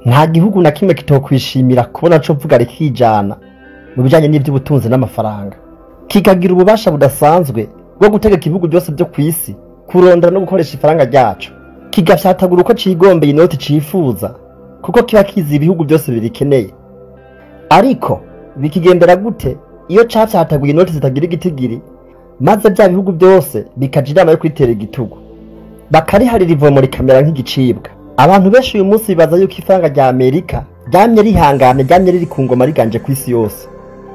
nta gihugu na kimwe kitokwishimira kubona co vuga rikijana mu bijanye n'ivy'ubutunzi n'amafaranga, kikagira ububasha budasanzwe bwo gutegeka ibihugu byose byo kw'isi kurondera no gukoresha ifaranga ryaco, kigafyatagura uko cigombeye inoti cifuza kuko kiba kizi ibihugu byose birikeneye. Ariko bikigendera gute iyo cafyataguye inoti zitagira igitigiri, maze bya bihugu byose bikaja inama yo kwitera igitugu, bakariharira ivomo rikamera nk'igicibwa. Abantu benshi uyu munsi bibaza yuko ifaranga rya Amerika ryamye rihangane, ryamye riri ku ngoma riganje ku isi yose.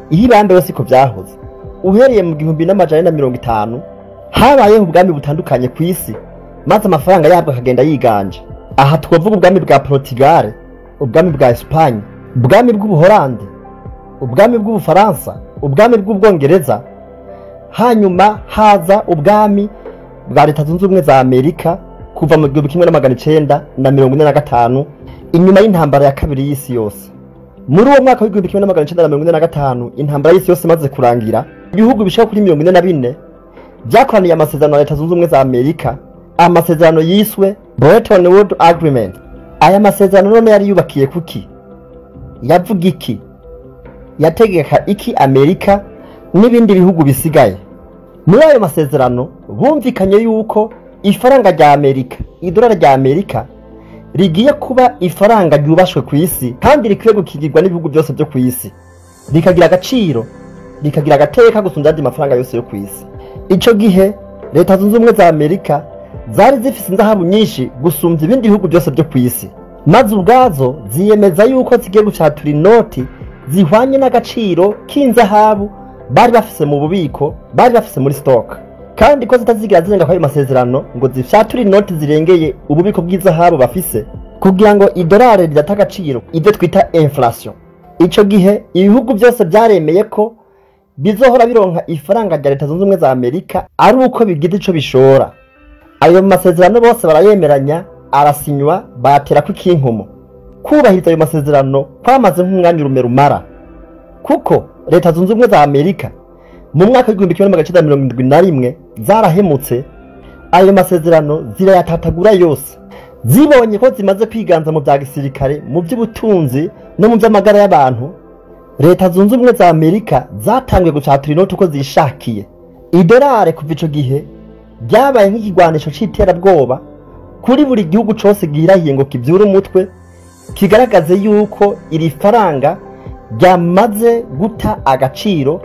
Ihi bambe yose ko vyahoze. Uhereye mu 1950 habayeho ubwami butandukanye ku isi, maze amafaranga yabwo akagenda yiganje. Aha twavuga ubwami bwa Portugal, ubwami bwa Espagne, ubwami bw'Ubuholandi, ubwami bw'Ubufaransa, ubwami bw'Ubwongereza, hanyuma haza ubwami bwa Leta Zunze Ubumwe za Amerika kuva mu 1945 inyuma y'intambara ya kabiri y'isi yose. Muri uwo mwaka wa 1945 intambara y'isi yose maze kurangira, ibihugu bishaka kuri 44 byakoraniye amasezerano ya Leta Zunze Ubumwe za Amerika, amasezerano yiswe Bretton Woods Agreement. Aya masezerano none yari yubakiye kuki? Yavuga iki? Yategeka iki Amerika n'ibindi bihugu bisigaye? Muri ayo masezerano bumvikanye yuko ifaranga rya Amerika, idolari rya Amerika rigiye kuba ifaranga ryubashwe ku isi kandi rikwiye gukigirwa n'ibihugu byose byo ku isi, rikagira agaciro, rikagira agateka gusumba andi mafaranga yose yo ku isi. Ico gihe Leta Zunze Ubumwe za Amerika zari zifise inzahabu nyinshi gusumba ibindi bihugu byose byo ku isi, maze ubwazo ziyemeza yuko zigiye gucatura inoti zihwanye n'agaciro k'inzahabu bari bafise mu bubiko, bari bafise muri stock, kandi ko zitazigira zirenga kwa ayo masezerano ngo zifyature inoti zirengeye ububiko bw'izahabu bafise kugira ngo idolari ridata agaciro, ibyo twita inflation. Ico gihe ibihugu byose byaremeye ko bizohora bironka ifaranga rya Leta Zunze Ubumwe za Amerika ari uko bigize ico bishora. Ayo masezerano bose barayemeranya, arasinywa, batera ku kinkomo. Kubahiriza ayo masezerano kwamaze nk'umwanya rumera, kuko Leta Zunze Ubumwe za Amerika mu mwaka wa 1971 zarahemutse. Ayo masezerano zirayatatagura yose, zibonye ko zimaze kwiganza mu bya gisirikare, mu by'ubutunzi no mu by'amagara y'abantu. Leta Zunze Ubumwe za Amerika zatangiye gucatura inoti uko zishakiye. Idolari kuva ico gihe byabaye nk'ikigwanisho c'iterabwoba kuri buri gihugu cose gihirahiye ngo kivyure umutwe kigaragaze yuko iri faranga ryamaze guta agaciro,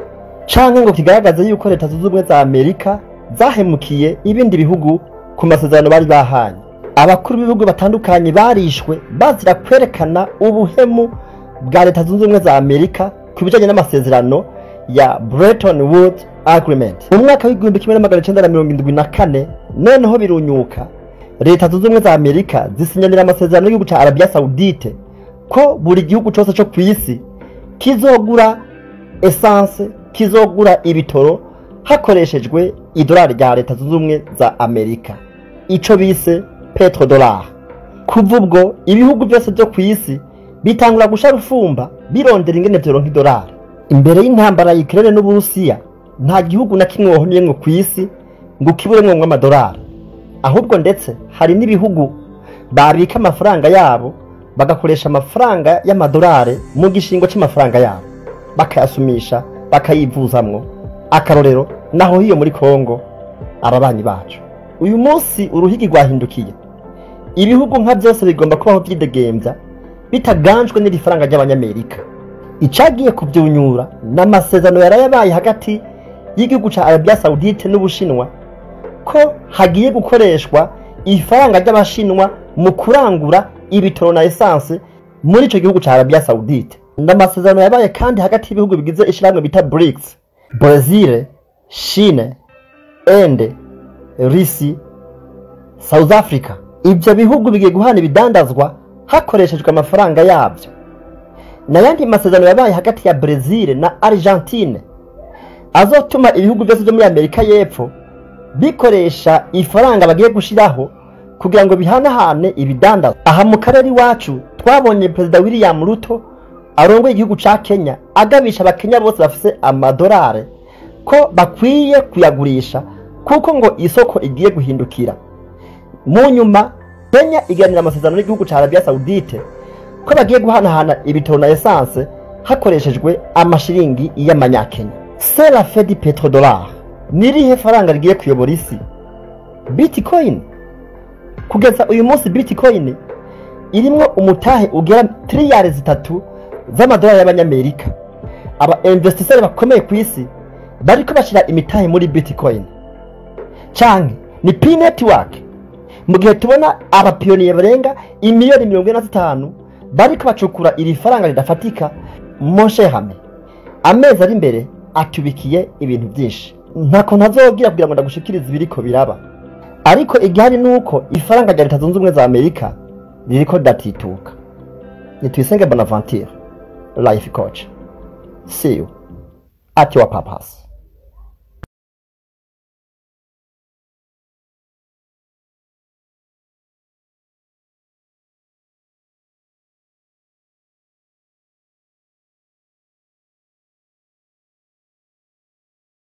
canke ngo kigaragaze yuko Leta Zunze Ubumwe za Amerika zahemukiye ibindi bihugu ku masezerano bari bahanye. Abakuru b'ibihugu batandukanye barishwe bazira kwerekana ubuhemu bwa Leta Zunze Ubumwe za Amerika ku bijanye n'amasezerano ya Bretton Woods Agreement. Mu mwaka wa 1974 noneho birunyuka, Leta Zunze Ubumwe za Amerika zisinyanira amasezerano y'igihugu ca Arabia Saudite ko buri gihugu cose co kw'isi kizogura essence, kizogura ibitoro hakoreshejwe idolari rya Leta Zunze Ubumwe za Amerika, ico bise petrodollar. Kuva ubwo ibihugu byose byo kw'isi bitangura gusha rufumba birondera ingene vyoronka idolari. Imbere y'intambara ya Ukraine n'Uburusiya nta gihugu na kimwe wohonye ngo kw'isi ngo kiburemwo amadolari, ahubwo ndetse hari n'ibihugu babika amafaranga yabo bagakoresha amafaranga y'amadolari mu gishingo c'amafaranga yabo, bakayasumisha, bakayivuzamwo. Akarorero naho hiyo muri Kongo ababanyi bacu. Uyu munsi uruhigi rwahindukiye, ibihugu nka byose bigomba kubaho byidegembya bitaganjwe n'iri faranga ry'Abanyamerika. Icagiye kubyunyura n'amasezerano yarayabaye hagati y'igihugu ca Arabia Saudite n'Ubushinwa ko hagiye gukoreshwa ifaranga ry'Abashinwa mu kurangura ibitoro na essence muri ico gihugu ca Arabia Saudite. N'amasezerano yabaye kandi hagati y'ibihugu bigize ishiramwe bita BRICS: Brazil, Chine, Inde, Russia, South Africa. Ibyo bihugu bigiye guhana ibidandazwa hakoreshejwe amafaranga yabyo. N'ayandi masezerano yabaye hagati ya Brazil na Argentine azotuma ibihugu byose byo muri Amerika y'Epfo bikoresha ifaranga bagiye gushiraho kugira ngo bihanahane ibidandazwa. Aha mu karere iwacu twabonye Perezida William Ruto arongoye igihugu ca Kenya agabisha abakenya bose bafise amadolari ko bakwiye kuyagurisha kuko ngo isoko igiye guhindukira. Mu nyuma Kenya iganira amasezerano n'igihugu ca Arabia Saudite ko bagiye guhanahana ibitoro na essence hakoreshejwe amashiringi y'amanyakenya. C'est la fête du pétrodollar. Nirihe faranga rigiye kuyobora isi? Bitcoin. Kugeza uyu munsi Bitcoin irimwo umutahe ugera trilliards zitatu z'amadolari y'abanyamerika. Aba investisseurs bakomeye ku isi bariko bashira imitahe muri Bitcoin. Canke ni Pi network. Mu gihe tubona abapiyoniye barenga imiliyoni 45 bariko bacukura iri faranga ridafatika, monshe hame amezi ari imbere atubikiye ibintu byinshi. Ntako ntazogira kugira ngo ndagushikirize ibiriko biraba, ariko igihari nuko ifaranga rya Leta Zunze Ubumwe za Amerika ririko datituka. Nitwisenge Bonaventure, life coach. See you at your purpose.